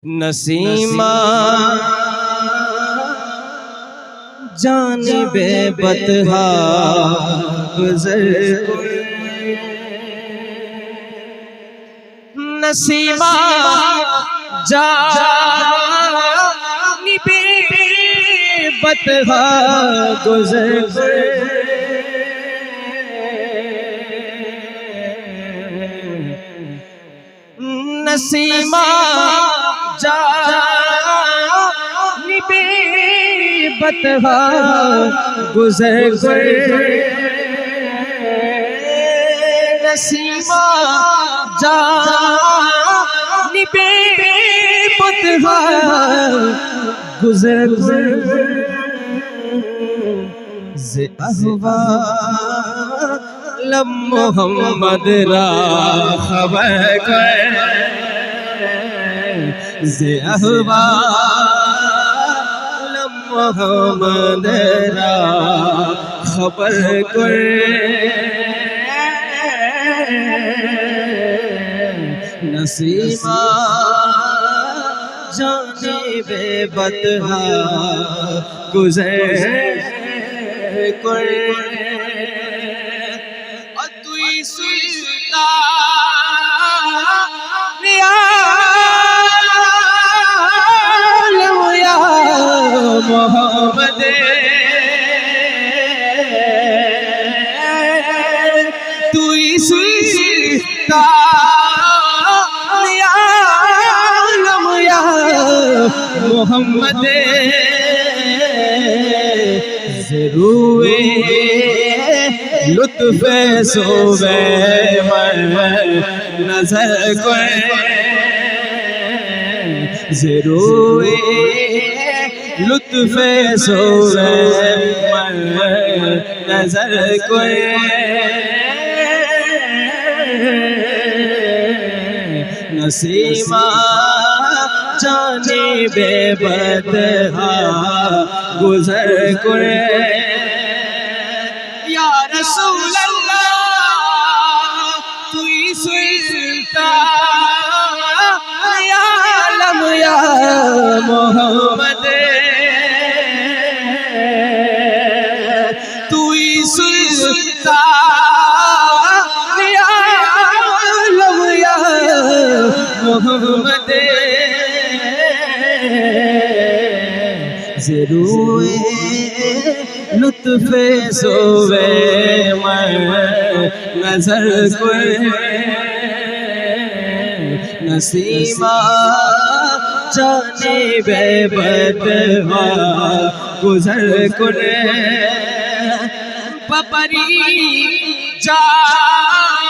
नसीमा जानिबे बतहा गुज़र नसीमा जानिबे बतहा गुज़र नसीमा जानिबे बतहा गुज़र नसीमा जानिबे बतहा गुज़र ज़े अहवा लब मोहम्मद रा खबर कर ज़े अहवा लब मोहम्मद रा खबर कर नसीमा जानिबे बतहा गुज़र कर मोहम्मद तू मोहम्मद ज़रूए लुत्फ़ सोवे नज़र कोई ज़रूए लुत्फ़ सोवे नज़र कोई नसीमा जानिबे बतहा गुज़र कर या रसूल अल्लाह तू सुल्तान या आलम या मोहम्मद तू सुल्तान या आलम या मोहम्मद ज़रूए लुत्फ़ सोवे नज़र कोई नसीमा जानिबे बतहा गुज़र कर पपरी जान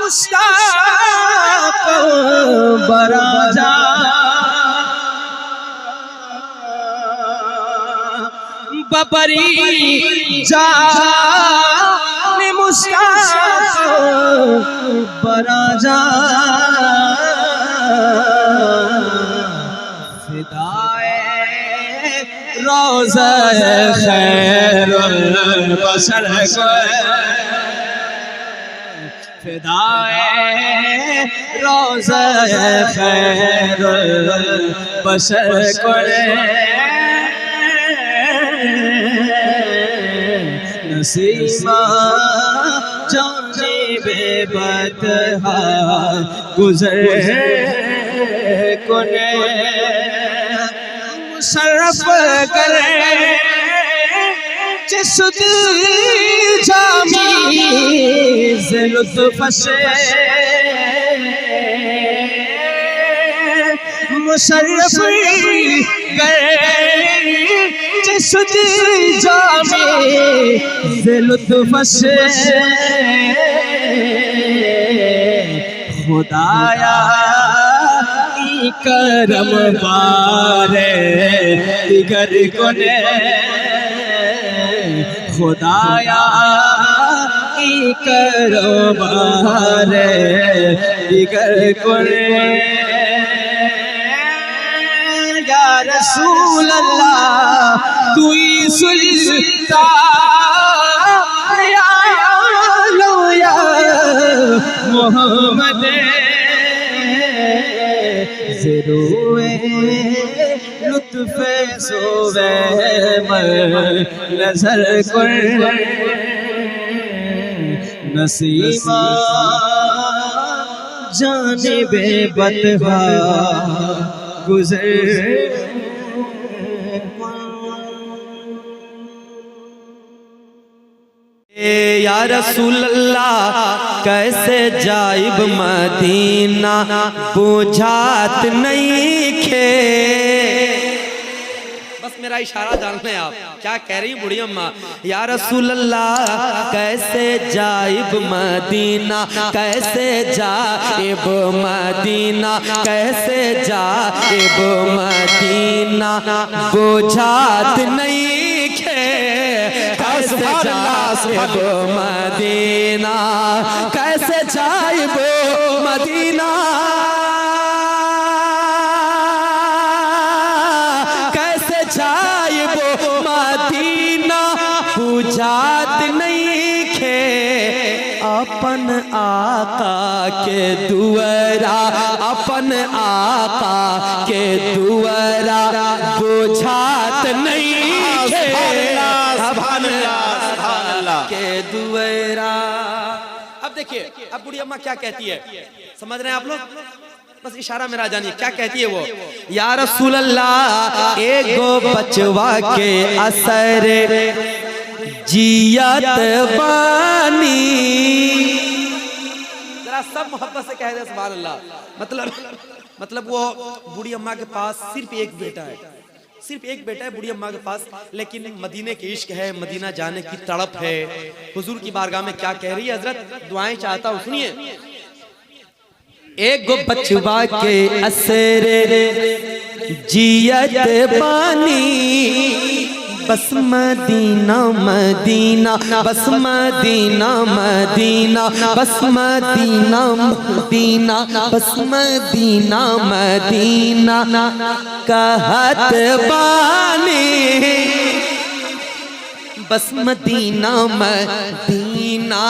मुश्ताक़ बराजा बपरी जान मुश्ताक़ बराजा फिदाए रोज़ा खैरुल बशर फिदाए रोज़ा खैरुल बशर नसीमा जानिबे बतहा गुज़र कर मुशर्रफ करे जिसद जामी ज़े लुत्फ़ से मुशर्रफ करे जिसद जामी ज़े लुत्फ़ से खुदाया करम बारे दिगर कोने खुदाया करम बारे दिगर कोने या रसूल अल्लाह तू सुल्तान या मोहम्मद से रोए लुत्फ़े सोवे मर नजर कर नसीमा जानिबे बतहा गुजर या रसूल अल्लाह कैसे जाइब मदीना बुझात नहीं खे। बस मेरा इशारा जान लें आप क्या कह रही बूढ़ी अम्मा। या रसूल अल्लाह कैसे जाइब मदीना कैसे जाइब मदीना कैसे जाइब मदीना बुझात नहीं खे। कैसे जाइब मदीना कैसे जाइब मदीना कैसे जाइब मदीना बुझात नहीं खे। अपन आका के दुआरा अपन आका के दुआरा बुझात नहीं खे। के दुआरा। अब देखिए अब बूढ़ी अम्मा क्या कहती है समझ रहे हैं आप लोग। बस इशारा मेरा जानिए क्या कहती है वो। या रसूल अल्लाह एगो बचवा के असर जियत बानी। जरा सब मोहब्बत से कह दे सुभान अल्लाह। मतलब वो बूढ़ी अम्मा के पास सिर्फ एक बेटा है सिर्फ एक बेटा है बूढ़ी अम्मा के पास। लेकिन मदीने के इश्क है मदीना जाने की तड़प है। हुजूर की बारगाह में क्या कह रही है हजरत दुआएं चाहता हूँ सुनिए। एक बचवा के असर जियत बानी बस मदीना मदीना बस मदीना मदीना बस मदीना मदीना बस मदीना मदीना कहत बानी बस मदीना मदीना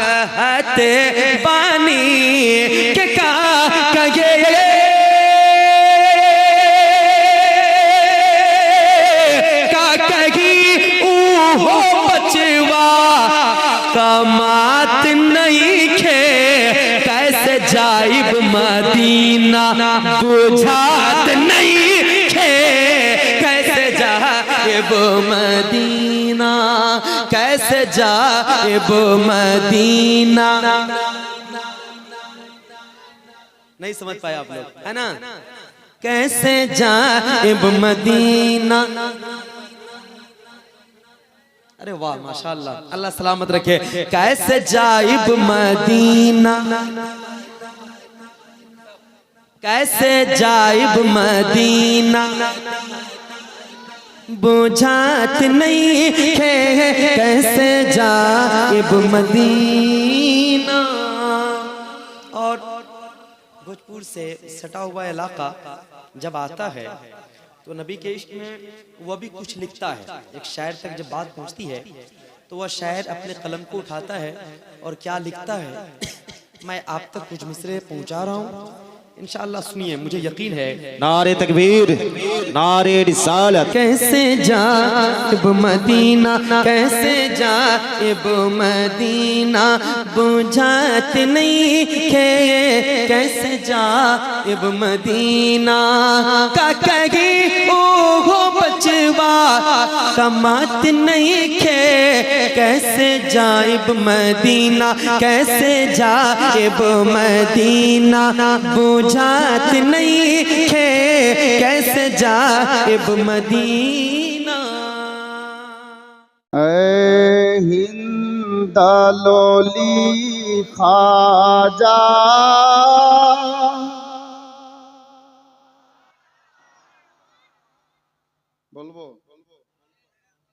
कहत बानी के का कहे कमात नहीं खे। कैसे जाइब मदीना बुझात नहीं खे। कैसे जाइब मदीना कैसे जाइब मदीना। नहीं समझ पाए आप लोग है ना। कैसे जाइब मदीना। अरे वाह माशाअल्लाह अल्लाह सलामत रखे। कैसे जाइब मदीना कैसे जाइब मदीना बुझात नहीं खे। कैसे जाइब मदीना। और भोजपुर से सटा हुआ इलाका जब आता है तो नबी के इश्क में वह भी कुछ लिखता है। एक शायर तक जब बात पहुंचती है तो वह शायर अपने कलम को उठाता है और क्या लिखता है मैं आप तक कुछ मिसरे पहुंचा रहा हूं इंशाअल्लाह सुनिए मुझे यकीन है। नारे तकबीर नारे रिसालत। कैसे जाइब मदीना कैसे जाइब मदीना बुझात नहीं खे। कैसे जाइब मदीना का कही ओहो बचवा कमात नहीं खे। कैसे जाइब मदीना कैसे जाइब मदीना बुझात नहीं खे। कैसे जाइब मदीना। ऐ हिंदा लोली खाजा বলবো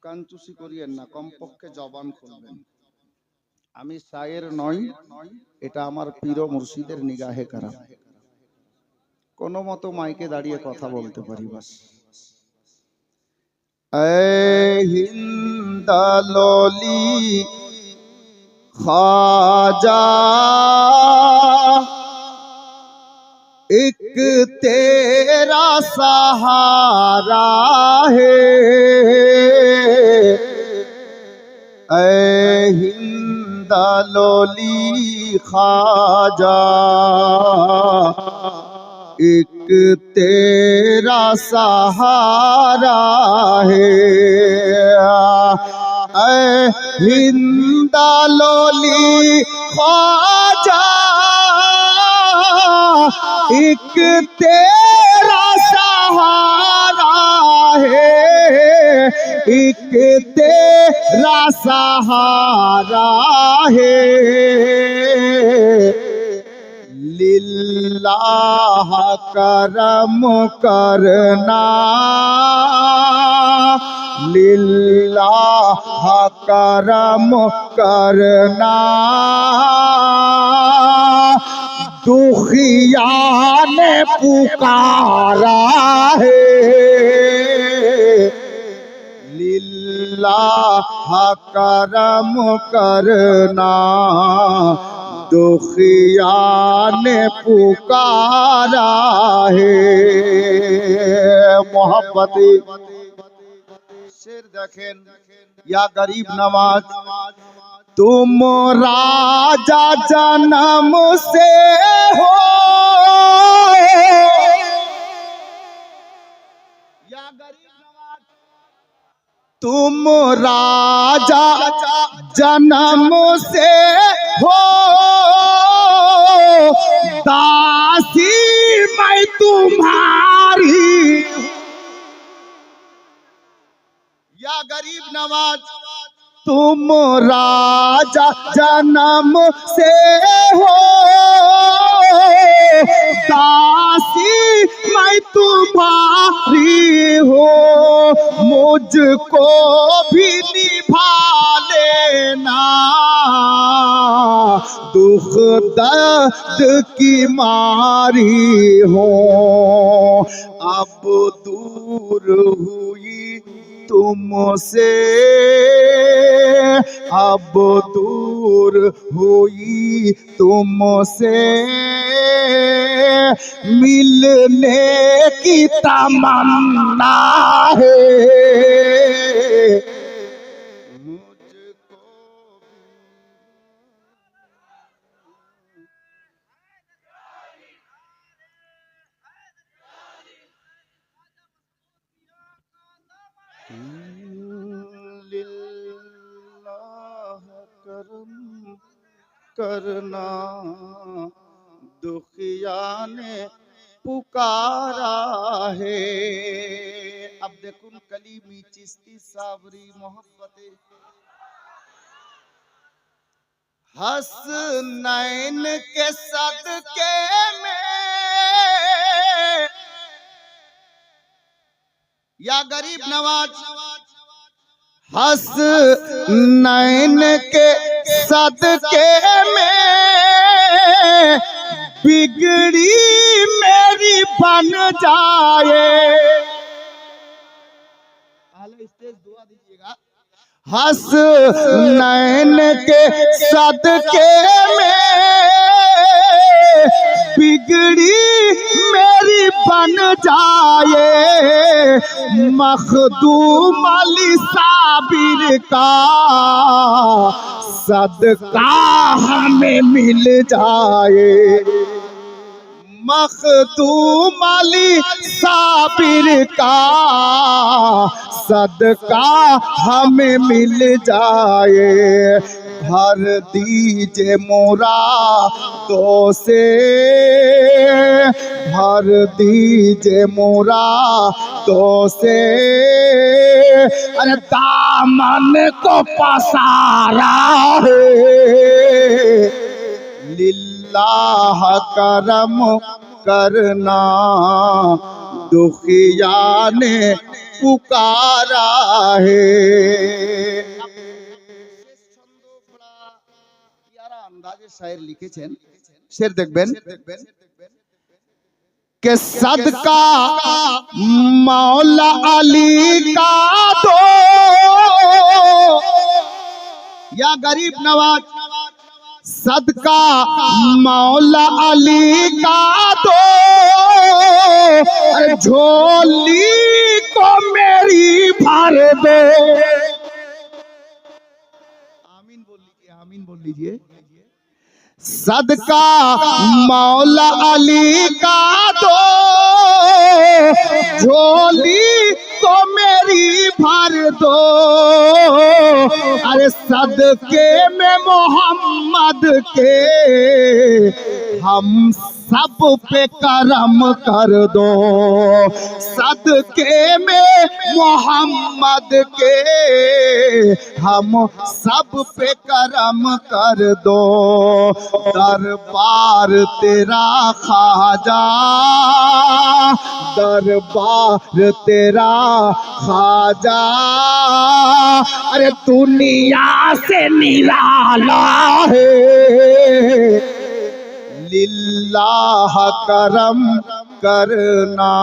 কাঞ্চুসি করিয়েন না কমপক্ষে জবান খুলবেন। আমি শায়ের নই এটা আমার পীর মুর্শিদের নিগাহে করা। কোনো মতো মাইকে দাঁড়িয়ে কথা বলতে পারি বাস। ऐ हिंदा लोली ख्वाजा एक तेरा सहारा है, ऐ हिंद लोली ख्वाजा, एक तेरा सहारा है, ऐ हिंद लोली ख्वाजा, एक तेरा सहारा है, एक तेरा सहारा है, लिल्लाह करम करना, लिल्लाह करम करना, दुखिया ने पुकारा है, लिल्लाह करम करना, दुखिया ने पुकारा है। मोहब्बती शेर देखें, या गरीब नवाज, तुम राजा जन्म से हो, या गरीब नवाज, तुम राजा जन्म से हो, दासी मैं तुम्हारी, या गरीब नवाज, तुम राजा जन्म से हो, दासी मैं तुम्हारी हो, मुझको भी निभा लेना, दुख दर्द की मारी हो, अब दूर हुई तुमसे, अब दूर हुई तुमसे, मिलने की तमन्ना है, मुझको लिल्लाह करम करना, दुखिया ने पुकारा है। अब देखुन कलीमी चिश्ती साबरी मोहब्बते, हसनैन के सदके में, या गरीब नवाज, हसनैन के सदके में, बिगड़ी मेरी बन जाए, स्टेज दुआ दीजिएगा, हसनैन के सदके में, बिगड़ी मेरी बन जाए, मखदूम अली साबिर का सदका हमें मिल जाए, मखदूम अली साबिर का सदका हमें मिल जाए, भर दीजिए मुरादों से, भर दीजिए मुरादों से, अरे दामन को पसारा है, लिल्लाह करम करना, दुखिया ने पुकारा है। अंदाजे शायर लिखेছেন, शेर देखবেন, के सदका मौला अली का दो, या गरीब नवाज, सदका मौला अली का दो, झोली को मेरी भर दो। आमीन बोल लीजिए। सदका मौला अली का दो, झोली को मेरी भर दो। अरे सदके में मोहम्मद के हम सब पे करम कर दो। सदके में मोहम्मद के हम सब पे करम कर दो। दरबार तेरा ख्वाजा, दरबार तेरा ख्वाजा, अरे दुनिया से निराला है। लिल्लाह करम करना,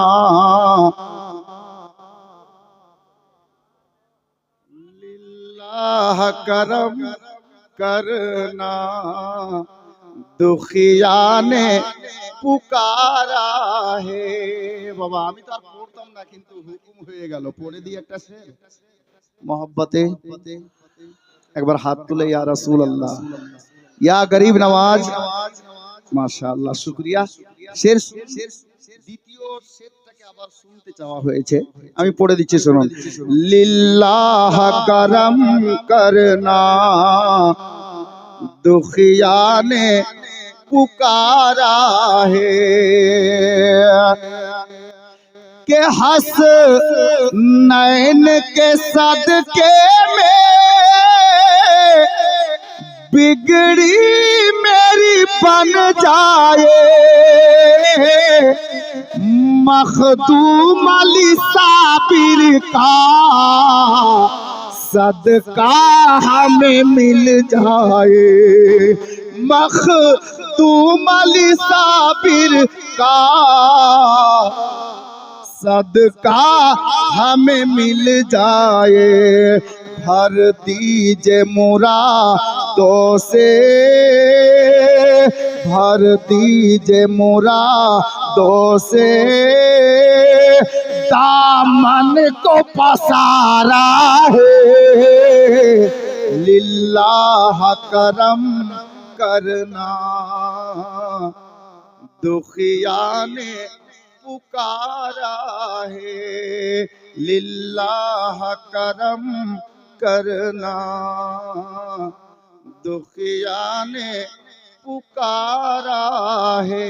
लिल्लाह करम करना, दुखिया ने पुकारा है। बाबा আমি তো আর পড়তাম না, কিন্তু হুকুম হয়ে গেল, পড়ে দিয়ে একটা শের मोहब्बते। একবার হাত তুলে ইয়া রাসূলুল্লাহ, ইয়া গরিব নওয়াজ। মাশাআল্লাহ, শুকরিয়া। শের দ্বিতীয় শেরটাকে আবার শুনতে চাওয়া হয়েছে, আমি পড়ে দিচ্ছি, শুনুন। লিল্লাহ করম করনা, दुखिया ने पुकारा है। के हंस नैन के सदके में बिगड़ी मेरी बन जाए। मखदूम अली साबिर का सदका हमें मिल जाए। मखदूम अली साबिर का सदका हमें मिल जाए। भर दीजिए मुरादों से, भर दीजिए मुरादों से, दामन को पसारा है। लिल्लाह करम करना, दुखिया ने पुकारा है। लिल्लाह करम करना, दुखिया ने पुकारा है।